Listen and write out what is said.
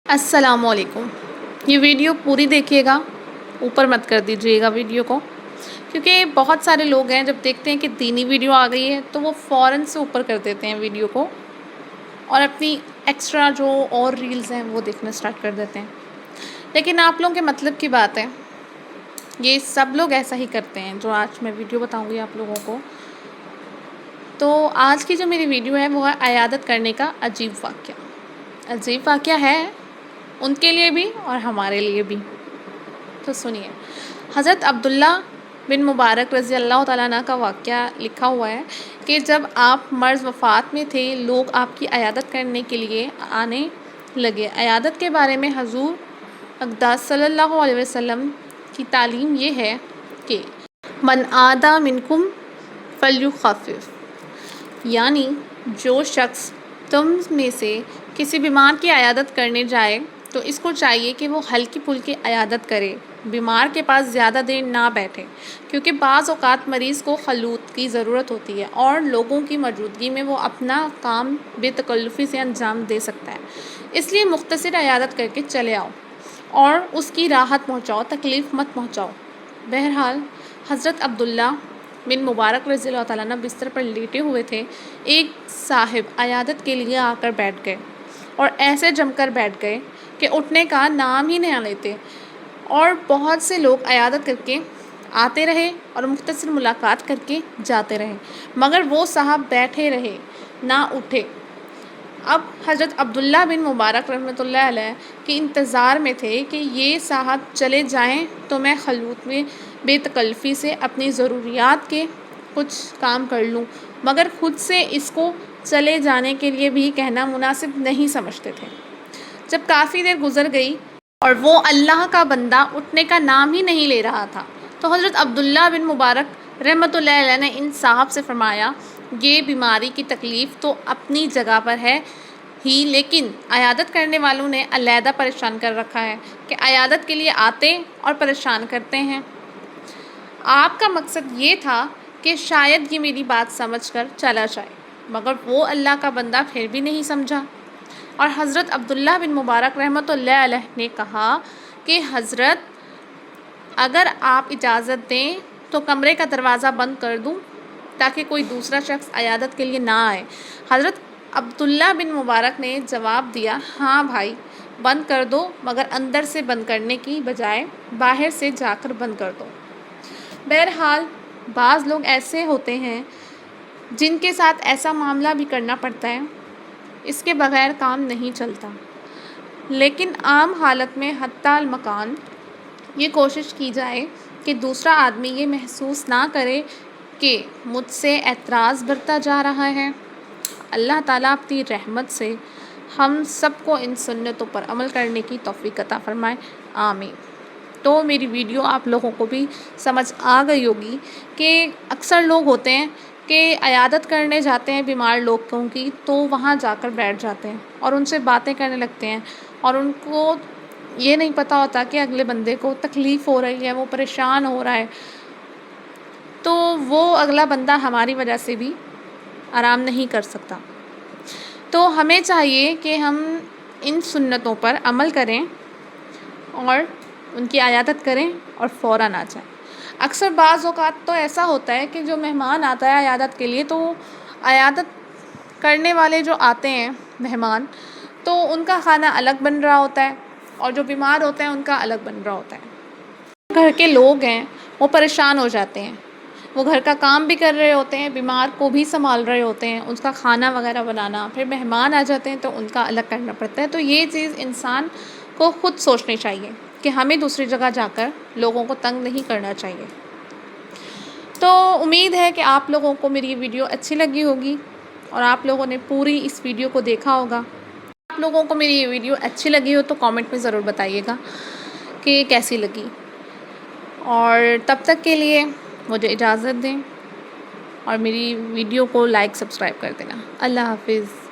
السلام علیکم۔ یہ ویڈیو پوری دیکھیے گا، اوپر مت کر دیجیے گا ویڈیو کو، کیونکہ بہت سارے لوگ ہیں جب دیکھتے ہیں کہ دینی ویڈیو آ گئی ہے تو وہ فوراً سے اوپر کر دیتے ہیں ویڈیو کو اور اپنی ایکسٹرا جو اور ریلز ہیں وہ دیکھنا سٹارٹ کر دیتے ہیں۔ لیکن آپ لوگوں کے مطلب کی بات ہے، یہ سب لوگ ایسا ہی کرتے ہیں جو آج میں ویڈیو بتاؤں گی آپ لوگوں کو۔ تو آج کی جو میری ویڈیو ہے وہ ہے عیادت کرنے کا عجیب واقعہ۔ عجیب واقعہ ہے ان کے لیے بھی اور ہمارے لیے بھی، تو سنیے۔ حضرت عبداللہ بن مبارک رضی اللہ تعالیٰ عنہ کا واقعہ لکھا ہوا ہے کہ جب آپ مرض وفات میں تھے، لوگ آپ کی عیادت کرنے کے لیے آنے لگے۔ عیادت کے بارے میں حضور اقدس صلی اللہ علیہ وسلم کی تعلیم یہ ہے کہ من عادہ منکم فلیخفف، یعنی جو شخص تم میں سے کسی بیمار کی عیادت کرنے جائے تو اس کو چاہیے کہ وہ ہلکی پھلکی عیادت کرے، بیمار کے پاس زیادہ دیر نہ بیٹھے، کیونکہ بعض اوقات مریض کو خلوت کی ضرورت ہوتی ہے اور لوگوں کی موجودگی میں وہ اپنا کام بے تکلفی سے انجام دے سکتا ہے۔ اس لیے مختصر عیادت کر کے چلے آؤ اور اس کی راحت پہنچاؤ، تکلیف مت پہنچاؤ۔ بہرحال حضرت عبداللہ بن مبارک رضی اللہ تعالیٰ عنہ بستر پر لیٹے ہوئے تھے۔ ایک صاحب عیادت کے لیے آ کر بیٹھ گئے اور ایسے جم کر بیٹھ گئے کہ اٹھنے کا نام ہی نہیں لیتے، اور بہت سے لوگ عیادت کر کے آتے رہے اور مختصر ملاقات کر کے جاتے رہے، مگر وہ صاحب بیٹھے رہے، نہ اٹھے۔ اب حضرت عبداللہ بن مبارک رحمۃ اللہ علیہ کے انتظار میں تھے کہ یہ صاحب چلے جائیں تو میں خلوت میں بے تکلفی سے اپنی ضروریات کے کچھ کام کر لوں، مگر خود سے اس کو چلے جانے کے لیے بھی کہنا مناسب نہیں سمجھتے تھے۔ جب کافی دیر گزر گئی اور وہ اللہ کا بندہ اٹھنے کا نام ہی نہیں لے رہا تھا تو حضرت عبداللہ بن مبارک رحمۃ اللہ علیہ نے ان صاحب سے فرمایا، یہ بیماری کی تکلیف تو اپنی جگہ پر ہے ہی، لیکن عیادت کرنے والوں نے علیحدہ پریشان کر رکھا ہے کہ عیادت کے لیے آتے اور پریشان کرتے ہیں۔ آپ کا مقصد یہ تھا کہ شاید یہ میری بات سمجھ کر چلا جائے، مگر وہ اللہ کا بندہ پھر بھی نہیں سمجھا، اور حضرت عبداللہ بن مبارک رحمۃ اللہ علیہ نے کہا کہ حضرت اگر آپ اجازت دیں تو کمرے کا دروازہ بند کر دوں تاکہ کوئی دوسرا شخص عیادت کے لیے نہ آئے۔ حضرت عبداللہ بن مبارک نے جواب دیا، ہاں بھائی بند کر دو، مگر اندر سے بند کرنے کی بجائے باہر سے جا کر بند کر دو۔ بہرحال بعض لوگ ایسے ہوتے ہیں جن کے ساتھ ایسا معاملہ بھی کرنا پڑتا ہے، اس کے بغیر کام نہیں چلتا، لیکن عام حالت میں حتی المکان یہ کوشش کی جائے کہ دوسرا آدمی یہ محسوس نہ کرے کہ مجھ سے اعتراض برتا جا رہا ہے۔ اللہ تعالیٰ اپنی رحمت سے ہم سب کو ان سنتوں پر عمل کرنے کی توفیق عطا فرمائے، آمین۔ تو میری ویڈیو آپ لوگوں کو بھی سمجھ آ گئی ہوگی کہ اکثر لوگ ہوتے ہیں کہ عیادت کرنے جاتے ہیں بیمار لوگوں کی تو وہاں جا کر بیٹھ جاتے ہیں اور ان سے باتیں کرنے لگتے ہیں، اور ان کو یہ نہیں پتہ ہوتا کہ اگلے بندے کو تکلیف ہو رہی ہے، وہ پریشان ہو رہا ہے، تو وہ اگلا بندہ ہماری وجہ سے بھی آرام نہیں کر سکتا۔ تو ہمیں چاہیے کہ ہم ان سنتوں پر عمل کریں اور ان کی عیادت کریں اور فوراً آ جائیں۔ اکثر بعض اوقات تو ایسا ہوتا ہے کہ جو مہمان آتا ہے عیادت کے لیے، تو عیادت کرنے والے جو آتے ہیں مہمان، تو ان کا کھانا الگ بن رہا ہوتا ہے اور جو بیمار ہوتے ہیں ان کا الگ بن رہا ہوتا ہے۔ گھر کے لوگ ہیں وہ پریشان ہو جاتے ہیں، وہ گھر کا کام بھی کر رہے ہوتے ہیں، بیمار کو بھی سنبھال رہے ہوتے ہیں، اس کا کھانا وغیرہ بنانا، پھر مہمان آ جاتے ہیں تو ان کا الگ کرنا پڑتا ہے۔ تو یہ چیز انسان کو خود سوچنی چاہیے کہ ہمیں دوسری جگہ جا کر لوگوں کو تنگ نہیں کرنا چاہیے۔ تو امید ہے کہ آپ لوگوں کو میری ویڈیو اچھی لگی ہوگی اور آپ لوگوں نے پوری اس ویڈیو کو دیکھا ہوگا۔ آپ لوگوں کو میری یہ ویڈیو اچھی لگی ہو تو کامنٹ میں ضرور بتائیے گا کہ کیسی لگی، اور تب تک کے لیے مجھے اجازت دیں اور میری ویڈیو کو لائک سبسکرائب کر دینا۔ اللہ حافظ۔